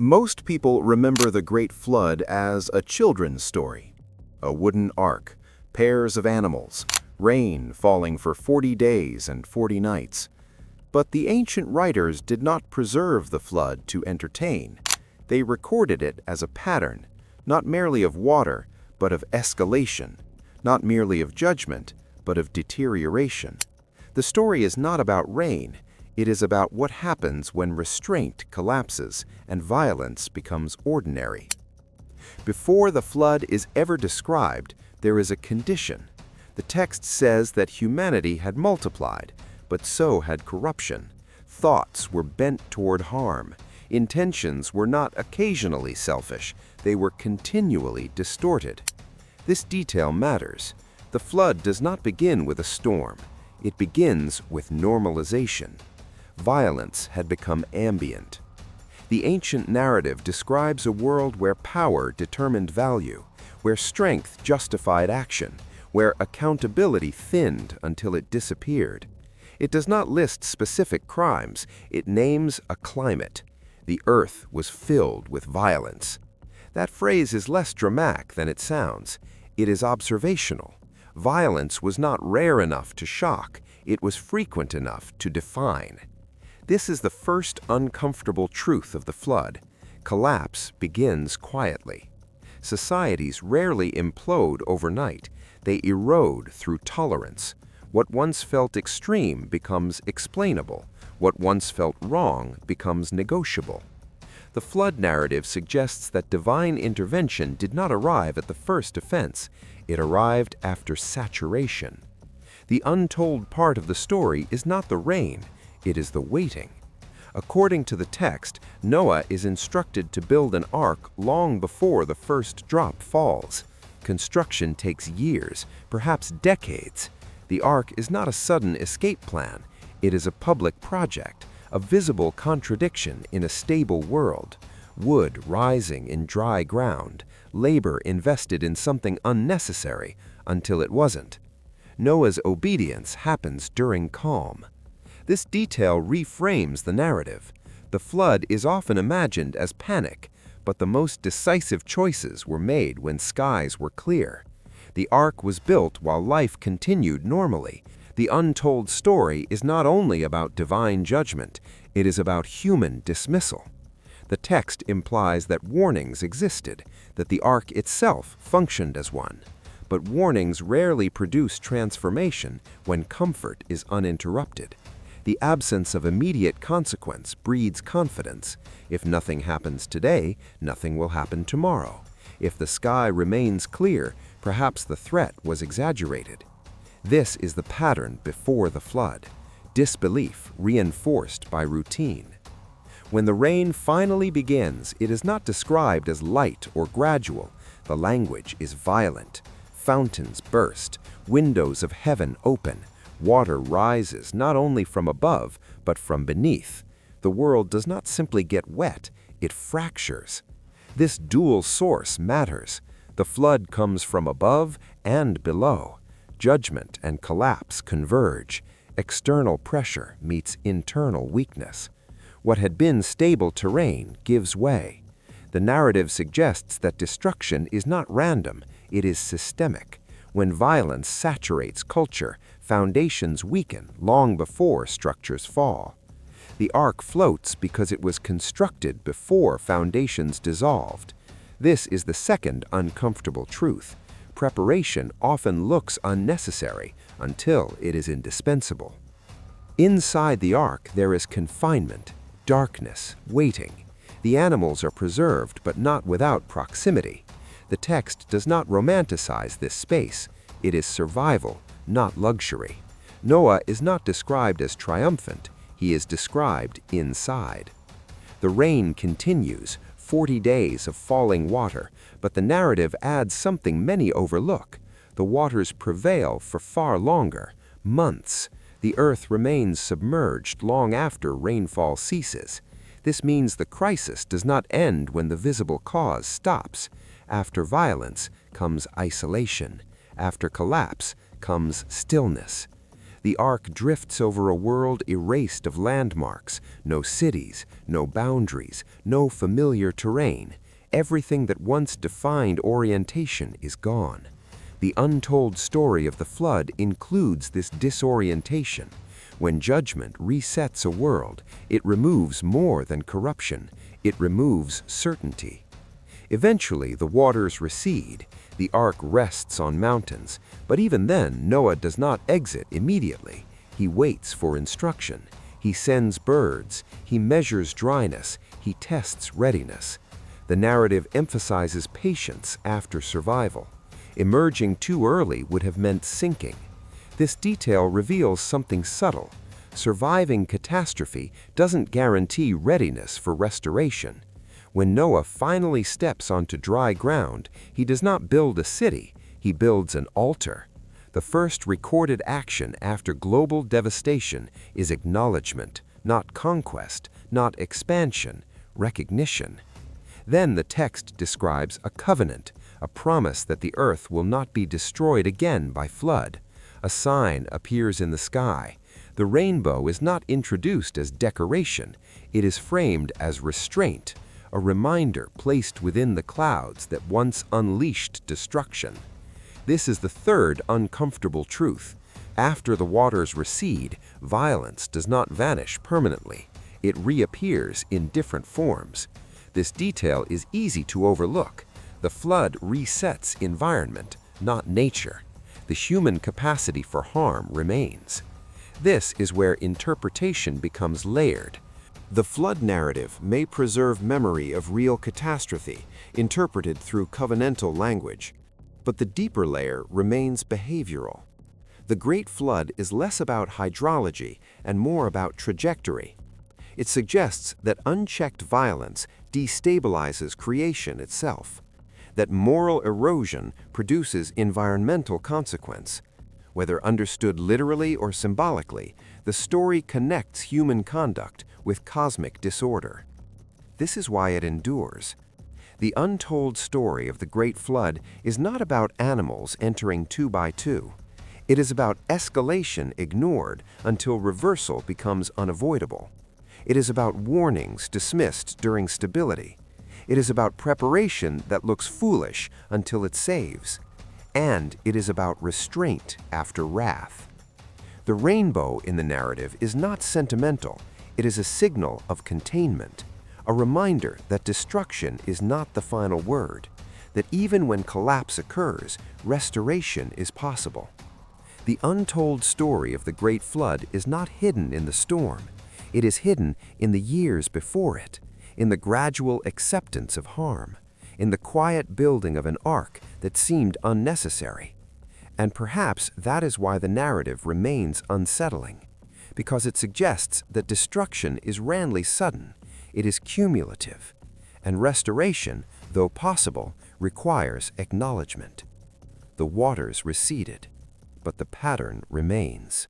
Most people remember the Great Flood as a children's story. A wooden ark, pairs of animals, rain falling for 40 days and 40 nights. But the ancient writers did not preserve the flood to entertain. They recorded it as a pattern, not merely of water, but of escalation, not merely of judgment, but of deterioration. The story is not about rain. It is about what happens when restraint collapses and violence becomes ordinary. Before the flood is ever described, there is a condition. The text says that humanity had multiplied, but so had corruption. Thoughts were bent toward harm. Intentions were not occasionally selfish, they were continually distorted. This detail matters. The flood does not begin with a storm. It begins with normalization. Violence had become ambient. The ancient narrative describes a world where power determined value, where strength justified action, where accountability thinned until it disappeared. It does not list specific crimes, it names a climate. The earth was filled with violence. That phrase is less dramatic than it sounds. It is observational. Violence was not rare enough to shock, it was frequent enough to define. This is the first uncomfortable truth of the flood. Collapse begins quietly. Societies rarely implode overnight. They erode through tolerance. What once felt extreme becomes explainable. What once felt wrong becomes negotiable. The flood narrative suggests that divine intervention did not arrive at the first offense. It arrived after saturation. The untold part of the story is not the rain. It is the waiting. According to the text, Noah is instructed to build an ark long before the first drop falls. Construction takes years, perhaps decades. The ark is not a sudden escape plan. It is a public project, a visible contradiction in a stable world. Wood rising in dry ground, labor invested in something unnecessary until it wasn't. Noah's obedience happens during calm. This detail reframes the narrative. The flood is often imagined as panic, but the most decisive choices were made when skies were clear. The ark was built while life continued normally. The untold story is not only about divine judgment, it is about human dismissal. The text implies that warnings existed, that the ark itself functioned as one. But warnings rarely produce transformation when comfort is uninterrupted. The absence of immediate consequence breeds confidence. If nothing happens today, nothing will happen tomorrow. If the sky remains clear, perhaps the threat was exaggerated. This is the pattern before the flood. Disbelief reinforced by routine. When the rain finally begins, it is not described as light or gradual. The language is violent. Fountains burst, windows of heaven open. Water rises not only from above, but from beneath. The world does not simply get wet, it fractures. This dual source matters. The flood comes from above and below. Judgment and collapse converge. External pressure meets internal weakness. What had been stable terrain gives way. The narrative suggests that destruction is not random, it is systemic. When violence saturates culture, foundations weaken long before structures fall. The ark floats because it was constructed before foundations dissolved. This is the second uncomfortable truth. Preparation often looks unnecessary until it is indispensable. Inside the ark there is confinement, darkness, waiting. The animals are preserved but not without proximity. The text does not romanticize this space. It is survival, not luxury. Noah is not described as triumphant. He is described inside. The rain continues, 40 days of falling water, but the narrative adds something many overlook. The waters prevail for far longer, months. The earth remains submerged long after rainfall ceases. This means the crisis does not end when the visible cause stops. After violence comes isolation. After collapse comes stillness. The ark drifts over a world erased of landmarks, no cities, no boundaries, no familiar terrain. Everything that once defined orientation is gone. The untold story of the flood includes this disorientation. When judgment resets a world, it removes more than corruption. It removes certainty. Eventually, the waters recede. The ark rests on mountains. But even then, Noah does not exit immediately. He waits for instruction. He sends birds. He measures dryness. He tests readiness. The narrative emphasizes patience after survival. Emerging too early would have meant sinking. This detail reveals something subtle. Surviving catastrophe doesn't guarantee readiness for restoration. When Noah finally steps onto dry ground, he does not build a city, he builds an altar. The first recorded action after global devastation is acknowledgement, not conquest, not expansion, recognition. Then the text describes a covenant, a promise that the earth will not be destroyed again by flood. A sign appears in the sky. The rainbow is not introduced as decoration, it is framed as restraint, a reminder placed within the clouds that once unleashed destruction. This is the third uncomfortable truth. After the waters recede, violence does not vanish permanently. It reappears in different forms. This detail is easy to overlook. The flood resets environment, not nature. The human capacity for harm remains. This is where interpretation becomes layered. The flood narrative may preserve memory of real catastrophe, interpreted through covenantal language. But the deeper layer remains behavioral. The Great Flood is less about hydrology and more about trajectory. It suggests that unchecked violence destabilizes creation itself, that moral erosion produces environmental consequence. Whether understood literally or symbolically, the story connects human conduct with cosmic disorder. This is why it endures. The untold story of the Great Flood is not about animals entering two by two. It is about escalation ignored until reversal becomes unavoidable. It is about warnings dismissed during stability. It is about preparation that looks foolish until it saves. And it is about restraint after wrath. The rainbow in the narrative is not sentimental. It is a signal of containment, a reminder that destruction is not the final word, that even when collapse occurs, restoration is possible. The untold story of the Great Flood is not hidden in the storm. It is hidden in the years before it, in the gradual acceptance of harm, in the quiet building of an ark that seemed unnecessary. And perhaps that is why the narrative remains unsettling, because it suggests that destruction is rarely sudden, it is cumulative, and restoration, though possible, requires acknowledgement. The waters receded, but the pattern remains.